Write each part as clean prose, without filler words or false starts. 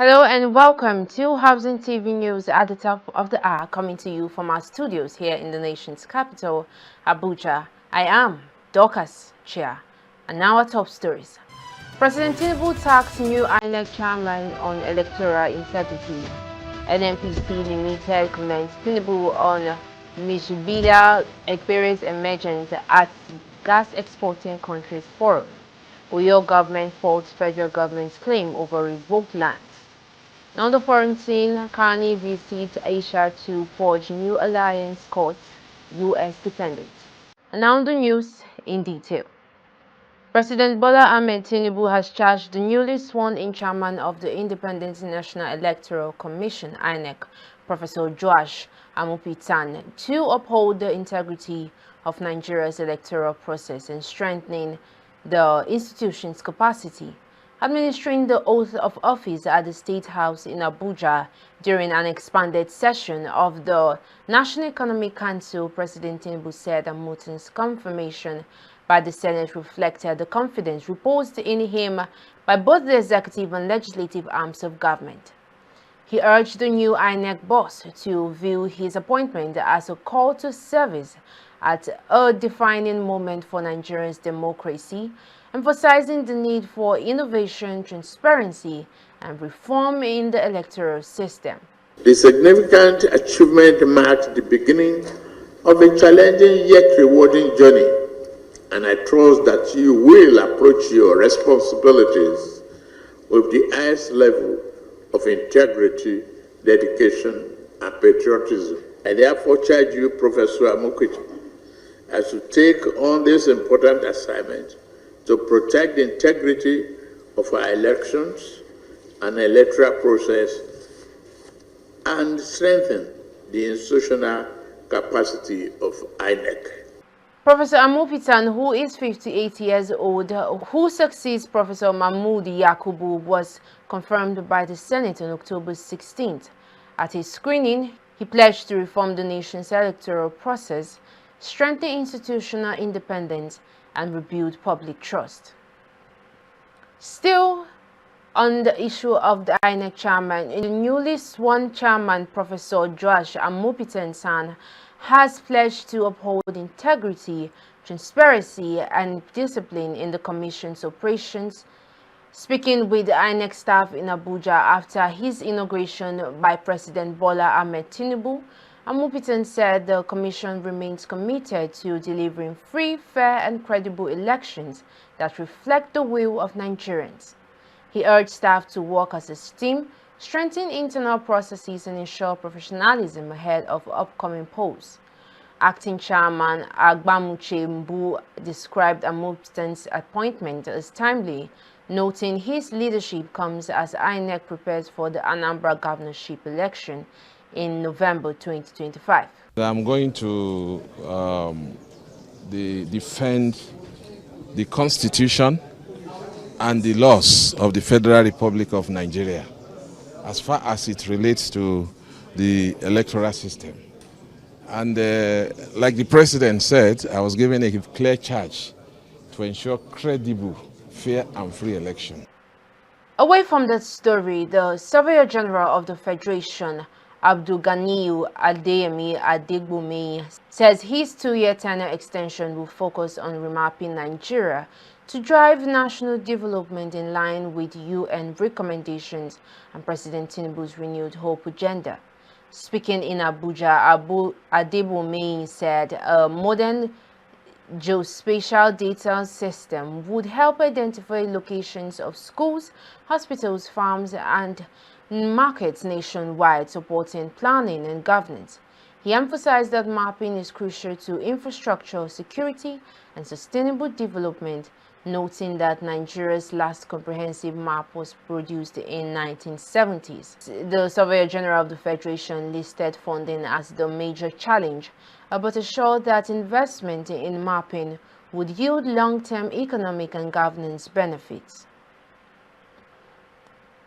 Hello and welcome to Housing TV News at the top of the hour, coming to you from our studios here in the nation's capital, Abuja. I am Dorcas Chia, and now our top stories. President Tinubu tasked new INEC chairman on electoral integrity. NNPC Limited commends Tinubu on Mishibila experience emergence at gas exporting countries forum. Oyo government faults federal government's claim over revoked lands. On the foreign scene, Carney visits Asia to forge new alliance courts U.S. dependent. And now the news in detail. President Bola Ahmed Tinubu has charged the newly sworn-in chairman of the Independent National Electoral Commission (INEC), Professor Joash Amopitan, to uphold the integrity of Nigeria's electoral process and strengthening the institution's capacity. Administering the oath of office at the State House in Abuja during an expanded session of the National Economic Council, President Tinubu said Amopitan's confirmation by the Senate reflected the confidence reposed in him by both the executive and legislative arms of government. He urged the new INEC boss to view his appointment as a call to service at a defining moment for Nigeria's democracy, emphasizing the need for innovation, transparency, and reform in the electoral system. The significant achievement marked the beginning of a challenging yet rewarding journey, and I trust that you will approach your responsibilities with the highest level of integrity, dedication, and patriotism. I therefore charge you, Professor Amopitan, as you take on this important assignment to protect the integrity of our elections and electoral process and strengthen the institutional capacity of INEC. Professor Amopitan, who is 58 years old, who succeeds Professor Mahmood Yakubu, was confirmed by the Senate on October 16th. At his screening, he pledged to reform the nation's electoral process, strengthen institutional independence, and rebuild public trust. Still, on the issue of the INEC chairman, the newly sworn chairman, Professor Joash Amopitan, has pledged to uphold integrity, transparency, and discipline in the Commission's operations. Speaking with the INEC staff in Abuja after his inauguration by President Bola Ahmed Tinubu, Amopitan said the Commission remains committed to delivering free, fair, and credible elections that reflect the will of Nigerians. He urged staff to work as a team, strengthen internal processes, and ensure professionalism ahead of upcoming polls. Acting Chairman Agbamuche Mbu described Amopitan's appointment as timely, noting his leadership comes as INEC prepares for the Anambra governorship election in November 2025. I'm going to defend the Constitution and the laws of the Federal Republic of Nigeria as far as it relates to the electoral system. And like the President said, I was given a clear charge to ensure credible, fair and free election. Away from that story, the Surveyor General of the Federation, Abdulganiyu Adeyemi Adegbumi, says his two-year tenure extension will focus on remapping Nigeria to drive national development in line with UN recommendations and President Tinubu's renewed hope agenda. Speaking in Abuja, Adegbumi said a modern geospatial data system would help identify locations of schools, hospitals, farms, and markets nationwide, supporting planning and governance. He emphasized that mapping is crucial to infrastructure security and sustainable development, noting that Nigeria's last comprehensive map was produced in 1970s. The Surveyor General of the Federation listed funding as the major challenge, but assured that investment in mapping would yield long-term economic and governance benefits.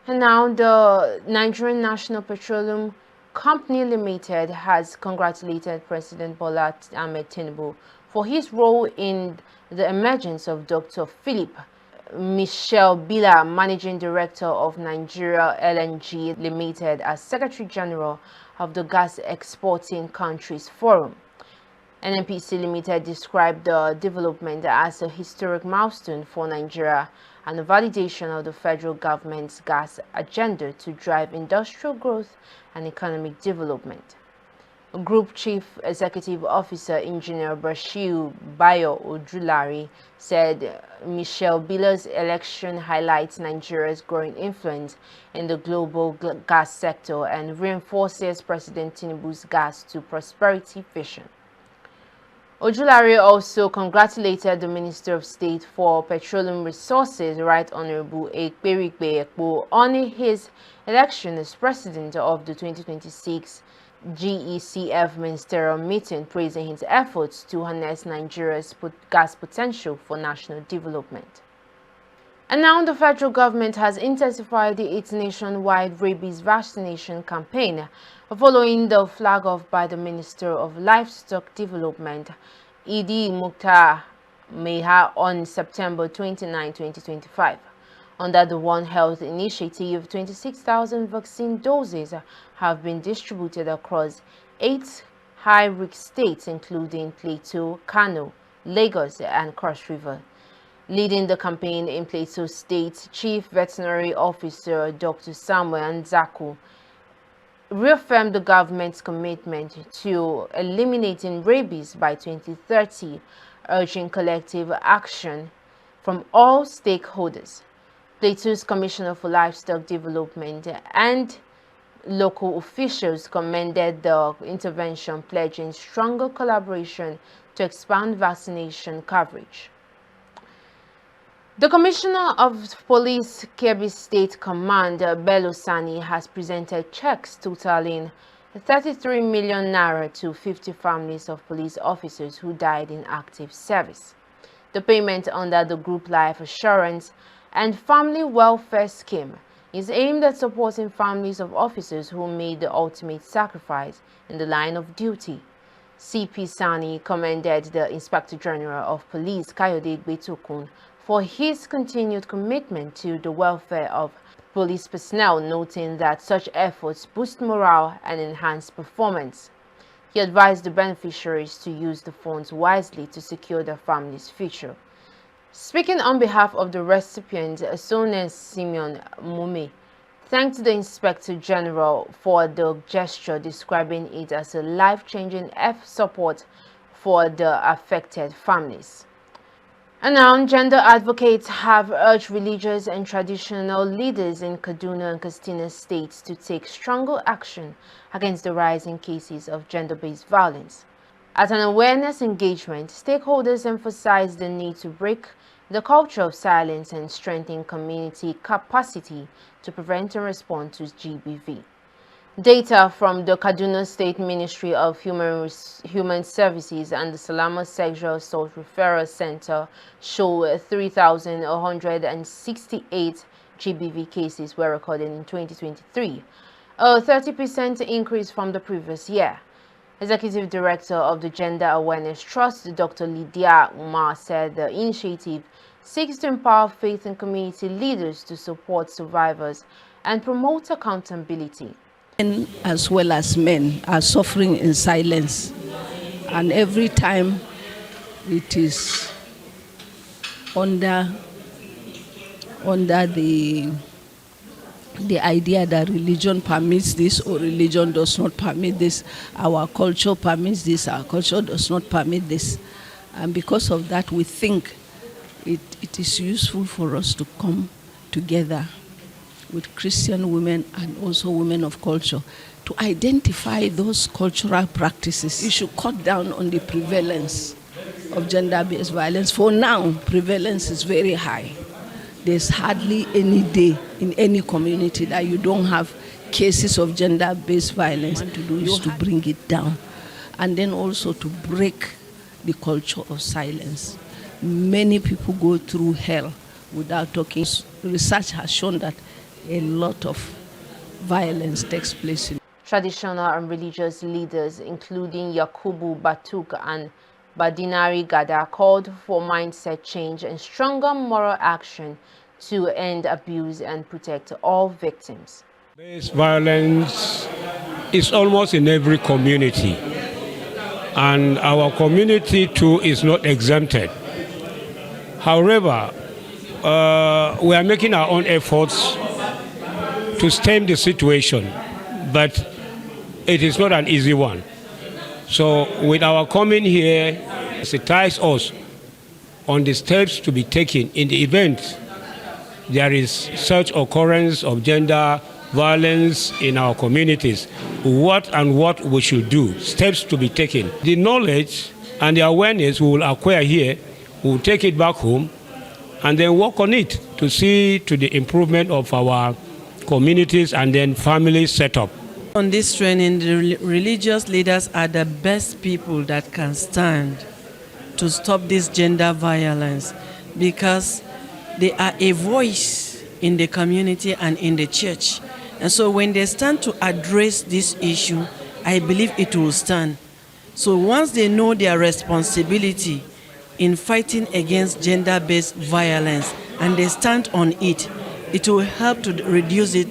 And now, the Nigerian National Petroleum Company Limited has congratulated President Bola Ahmed Tinubu for his role in the emergence of Dr. Philip Michelle Bila, Managing Director of Nigeria LNG Limited, as Secretary General of the Gas Exporting Countries Forum. NNPC Limited described the development as a historic milestone for Nigeria and a validation of the federal government's gas agenda to drive industrial growth and economic development. Group Chief Executive Officer Engineer Bashiru Bayo Ojulari said Michelle Bila's election highlights Nigeria's growing influence in the global gas sector and reinforces President Tinubu's gas to prosperity vision. Ojulari also congratulated the Minister of State for Petroleum Resources, Right Honorable Ekperikpe Ekpo, on his election as President of the 2026 GECF ministerial meeting, praising his efforts to harness Nigeria's gas potential for national development. And now the federal government has intensified its nationwide rabies vaccination campaign following the flag-off by the Minister of Livestock Development, Idi Mukhtar Meha, on September 29, 2025. Under the One Health initiative, 26,000 vaccine doses have been distributed across 8 high-risk states, including Plateau, Kano, Lagos, and Cross River. Leading the campaign in Plateau State, Chief Veterinary Officer Dr. Samuel Nzaku reaffirmed the government's commitment to eliminating rabies by 2030, urging collective action from all stakeholders. Plateau's Commissioner for Livestock Development and local officials commended the intervention, pledging stronger collaboration to expand vaccination coverage. The Commissioner of Police, Kebbi State Command, Bello Sani, has presented checks totaling 33 million naira to 50 families of police officers who died in active service. The payment under the Group Life Assurance and Family Welfare Scheme is aimed at supporting families of officers who made the ultimate sacrifice in the line of duty. CP Sani commended the Inspector General of Police, Kayode Betokun, for his continued commitment to the welfare of police personnel, noting that such efforts boost morale and enhance performance. He advised the beneficiaries to use the funds wisely to secure their family's future. Speaking on behalf of the recipient, Sones Simeon Mume thanked the Inspector General for the gesture, describing it as a life-changing support for the affected families. And now, gender advocates have urged religious and traditional leaders in Kaduna and Katsina states to take stronger action against the rising cases of gender-based violence. At an awareness engagement, stakeholders emphasized the need to break the culture of silence and strengthen community capacity to prevent and respond to GBV. Data from the Kaduna State Ministry of Human Services and the Salama Sexual Assault Referral Center show 3,168 GBV cases were recorded in 2023, a 30% increase from the previous year. Executive Director of the Gender Awareness Trust, Dr. Lydia Umar, said the initiative seeks to empower faith and community leaders to support survivors and promote accountability. Men as well as men are suffering in silence, and every time it is under the idea that religion permits this or religion does not permit this, our culture permits this, our culture does not permit this. And because of that, we think it is useful for us to come together with Christian women and also women of culture to identify those cultural practices. You should cut down on the prevalence of gender-based violence. For now, prevalence is very high. There's hardly any day in any community that you don't have cases of gender-based violence. What to do is to bring it down, and then also to break the culture of silence. Many people go through hell without talking. Research has shown that a lot of violence takes place. Traditional and religious leaders, including Yakubu Batuk and Badinari Gada called for mindset change and stronger moral action to end abuse and protect all victims. This violence is almost in every community, and our community too is not exempted. However, we are making our own efforts to stem the situation, but it is not an easy one. So with our coming here, it sensitizes us on the steps to be taken in the event there is such occurrence of gender violence in our communities, what we should do, steps to be taken. The knowledge and the awareness we will acquire here, we will take it back home and then work on it to see to the improvement of our communities and then family setup. On this training, the religious leaders are the best people that can stand to stop this gender violence, because they are a voice in the community and in the church. And so when they stand to address this issue, I believe it will stand. So once they know their responsibility in fighting against gender-based violence and they stand on it, it will help to reduce it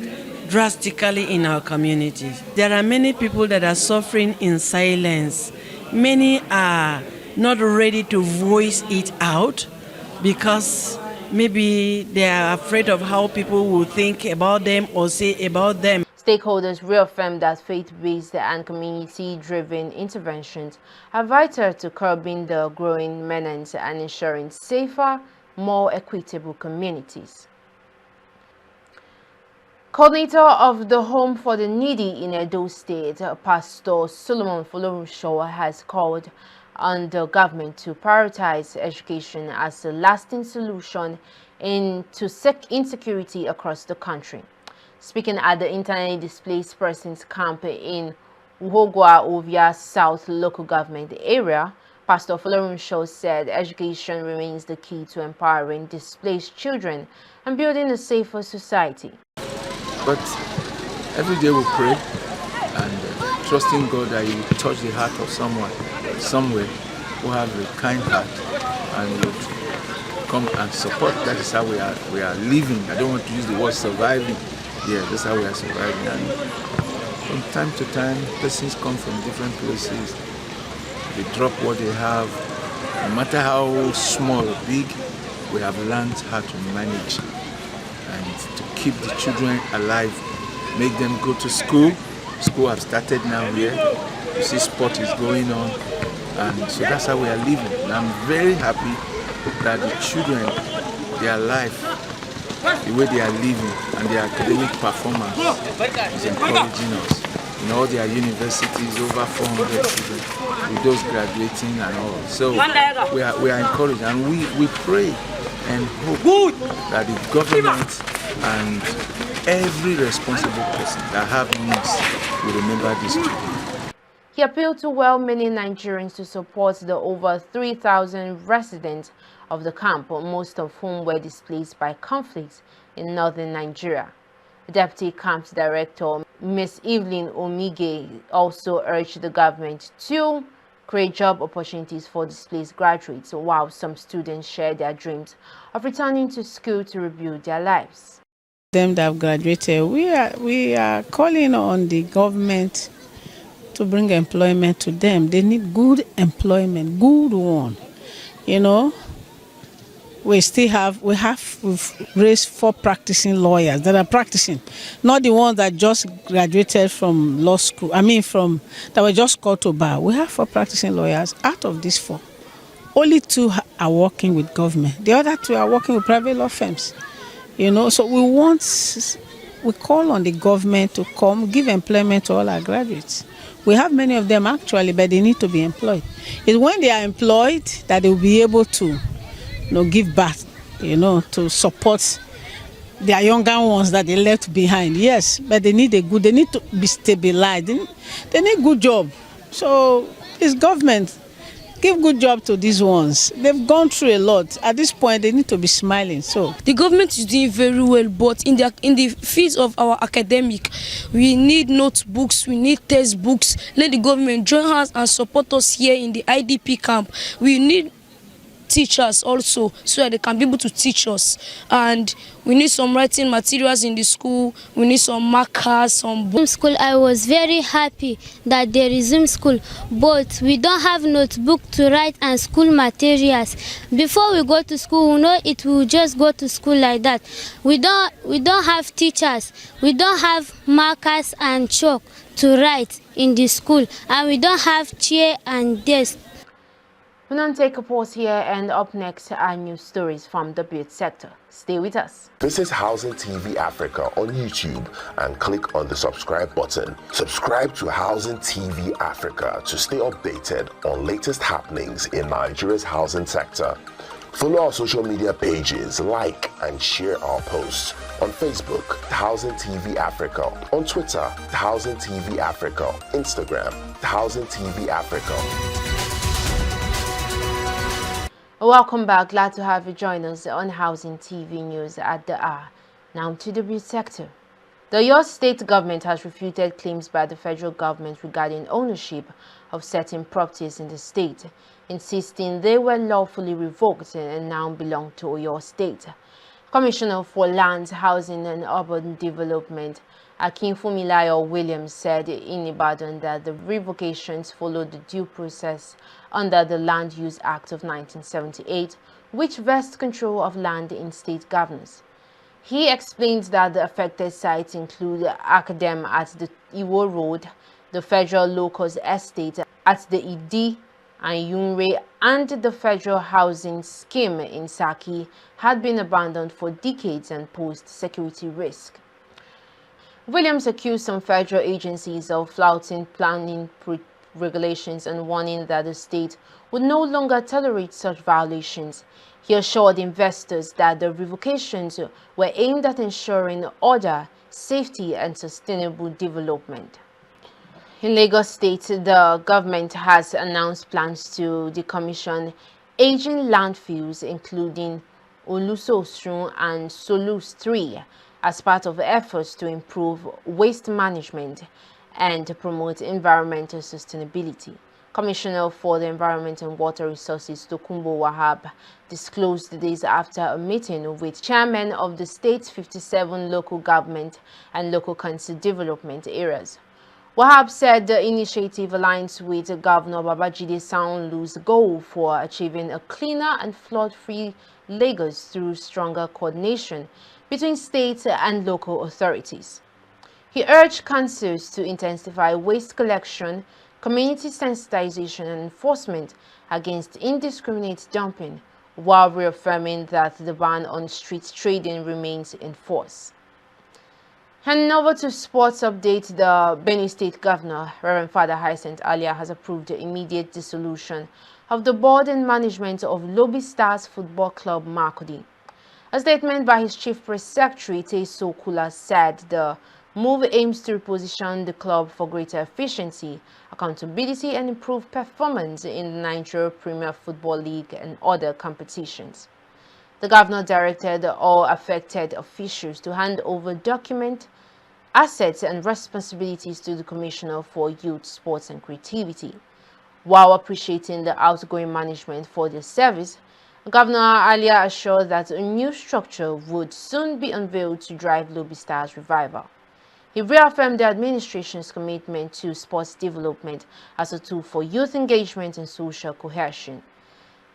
drastically in our communities. There are many people that are suffering in silence. Many are not ready to voice it out because maybe they are afraid of how people will think about them or say about them. Stakeholders reaffirmed that faith-based and community-driven interventions are vital to curbing the growing menace and ensuring safer, more equitable communities. Coordinator of the Home for the Needy in Edo State, Pastor Solomon Folorunsho, has called on the government to prioritize education as a lasting solution to insecurity across the country. Speaking at the internally displaced persons camp in Uhogwa Ovia South local government area, Pastor Folorunsho said education remains the key to empowering displaced children and building a safer society. But every day we pray and trusting God that He will touch the heart of someone somewhere who have a kind heart and would come and support. That is how we are living. I don't want to use the word surviving. Yeah, that's how we are surviving. And from time to time, persons come from different places. They drop what they have. No matter how small or big, we have learned how to manage and to keep the children alive, make them go to school. School have started now here. You see sport is going on. And so that's how we are living. And I'm very happy that the children, their life, the way they are living and their academic performance is encouraging us. In all their universities, over 400 children, with those graduating and all. So we are encouraged, and we pray and hope that the government and every responsible person that have needs will remember these children. He appealed to well-meaning Nigerians to support the over 3,000 residents of the camp, most of whom were displaced by conflicts in northern Nigeria. Deputy Camp Director Ms. Evelyn Omige also urged the government to create job opportunities for displaced graduates, while some students share their dreams of returning to school to rebuild their lives. Them that have graduated, we are calling on the government to bring employment to them. They need good employment, good one. You know, we've raised 4 practicing lawyers that are practicing, not the ones that just graduated from law school. That were just called to bar. We have 4 practicing lawyers. Out of these 4, only 2 are working with government. The other 2 are working with private law firms. You know, so we call on the government to come give employment to all our graduates. We have many of them actually, but they need to be employed. It's when they are employed that they will be able to, give back, to support their younger ones that they left behind. Yes, but they need to be stabilized. They need good job. So it's government give good job to these ones. They've gone through a lot. At this point, they need to be smiling. So the government is doing very well, but in the field of our academic, we need notebooks, we need textbooks. Let the government join us and support us here in the IDP camp. We need teachers also, so that they can be able to teach us, and we need some writing materials in the school. We need some markers, some books. School, I was very happy that they resumed school, but we don't have notebook to write and school materials. Before we go to school, we know it will just go to school like that. We don't have teachers, we don't have markers and chalk to write in the school, and we don't have chair and desk. We'll now take a pause here, and up next are news stories from the build sector. Stay with us. Visit Housing TV Africa on YouTube and click on the subscribe button. Subscribe to Housing TV Africa to stay updated on latest happenings in Nigeria's housing sector. Follow our social media pages, like and share our posts. On Facebook, Housing TV Africa. On Twitter, Housing TV Africa. Instagram, Housing TV Africa. Welcome back. Glad to have you join us on Housing TV News at the hour. Now to the build sector. The Oyo State government has refuted claims by the federal government regarding ownership of certain properties in the state, insisting they were lawfully revoked and now belong to Oyo State. Commissioner for Lands, Housing and Urban Development, Akinfunmilayo Williams, said in Ibadan that the revocations followed the due process under the Land Use Act of 1978, which vests control of land in state governors. He explained that the affected sites include Academ at the Iwo Road, the Federal Locust Estate at the Idi and Yunre, and the Federal Housing Scheme in Saki had been abandoned for decades and posed security risk. Williams accused some federal agencies of flouting planning regulations and warning that the state would no longer tolerate such violations. He assured investors that the revocations were aimed at ensuring order, safety, and sustainable development. In Lagos State, the government has announced plans to decommission aging landfills, including Olusosun and Solus 3, as part of efforts to improve waste management and promote environmental sustainability. Commissioner for the Environment and Water Resources, Tokunbo Wahab, disclosed this after a meeting with chairmen of the state's 57 local government and local council development areas. Wahab said the initiative aligns with Governor Babajide Sanwo-Olu's goal for achieving a cleaner and flood-free Lagos through stronger coordination between state and local authorities. He urged councils to intensify waste collection, community sensitization and enforcement against indiscriminate dumping, while reaffirming that the ban on street trading remains in force. Handing over to sports update, the Benue State Governor, Reverend Father Hyacinth Alia, has approved the immediate dissolution of the board and management of Lobby Stars Football Club Makurdi. A statement by his chief press secretary, Teso Kula, said the move aims to reposition the club for greater efficiency, accountability, and improved performance in the Nigeria Premier Football League and other competitions. The governor directed all affected officials to hand over documents, assets, and responsibilities to the Commissioner for Youth, Sports, and Creativity. While appreciating the outgoing management for their service, Governor Alia assured that a new structure would soon be unveiled to drive Lobby Stars' revival. He reaffirmed the administration's commitment to sports development as a tool for youth engagement and social cohesion.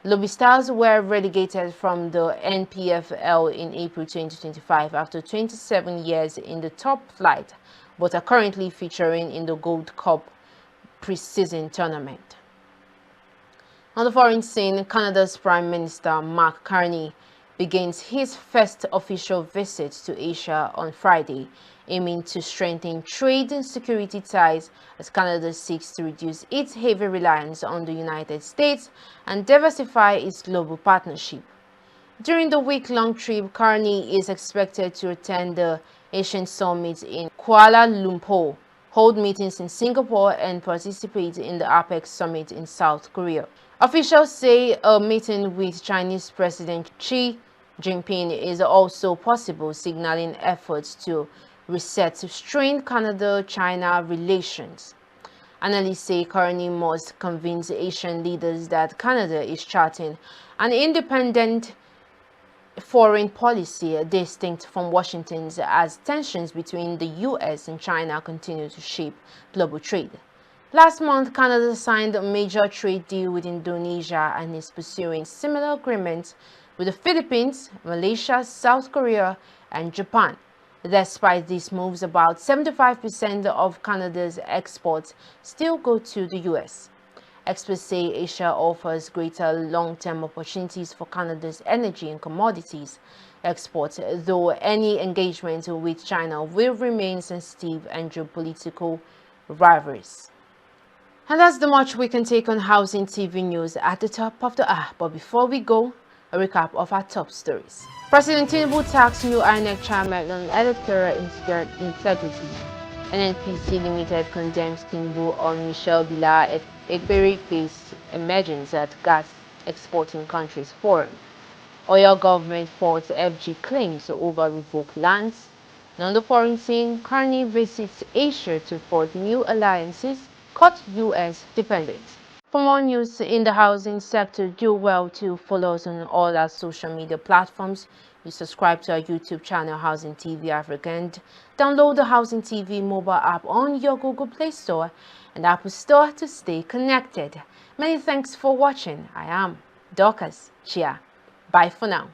Lobby Stars were relegated from the NPFL in April 2025 after 27 years in the top flight, but are currently featuring in the Gold Cup pre-season tournament. On the foreign scene, Canada's Prime Minister Mark Carney begins his first official visit to Asia on Friday, aiming to strengthen trade and security ties as Canada seeks to reduce its heavy reliance on the United States and diversify its global partnership. During the week-long trip, Carney is expected to attend the Asian Summit in Kuala Lumpur, hold meetings in Singapore and participate in the APEC summit in South Korea. Officials say a meeting with Chinese President Xi Jinping is also possible, signaling efforts to reset strained Canada-China relations. Analysts say Carney must convince Asian leaders that Canada is charting an independent foreign policy distinct from Washington's as tensions between the U.S. and China continue to shape global trade. Last month, Canada signed a major trade deal with Indonesia and is pursuing similar agreements with the Philippines, Malaysia, South Korea, and Japan. Despite these moves, about 75% of Canada's exports still go to the U.S. Experts say Asia offers greater long-term opportunities for Canada's energy and commodities exports, though any engagement with China will remain sensitive and geopolitical rivalries. And that's the much we can take on Housing TV News at the top of the hour. But before we go, a recap of our top stories. President Tinubu taxed new INEC chairman on electoral integrity. NNPC Limited condemns Tinubu on Michelle Bila Ekperi case emergence at Gas Exporting Countries Forum. Oil government faults FG claims over revoked lands. On the foreign scene, Carney visits Asia to forge new alliances, cut U.S. dependence. For more news in the housing sector, do well to follow us on all our social media platforms. You subscribe to our YouTube channel, Housing TV Africa, and download the Housing TV mobile app on your Google Play Store and Apple Store to stay connected. Many thanks for watching. I am Dorcas Chia. Bye for now.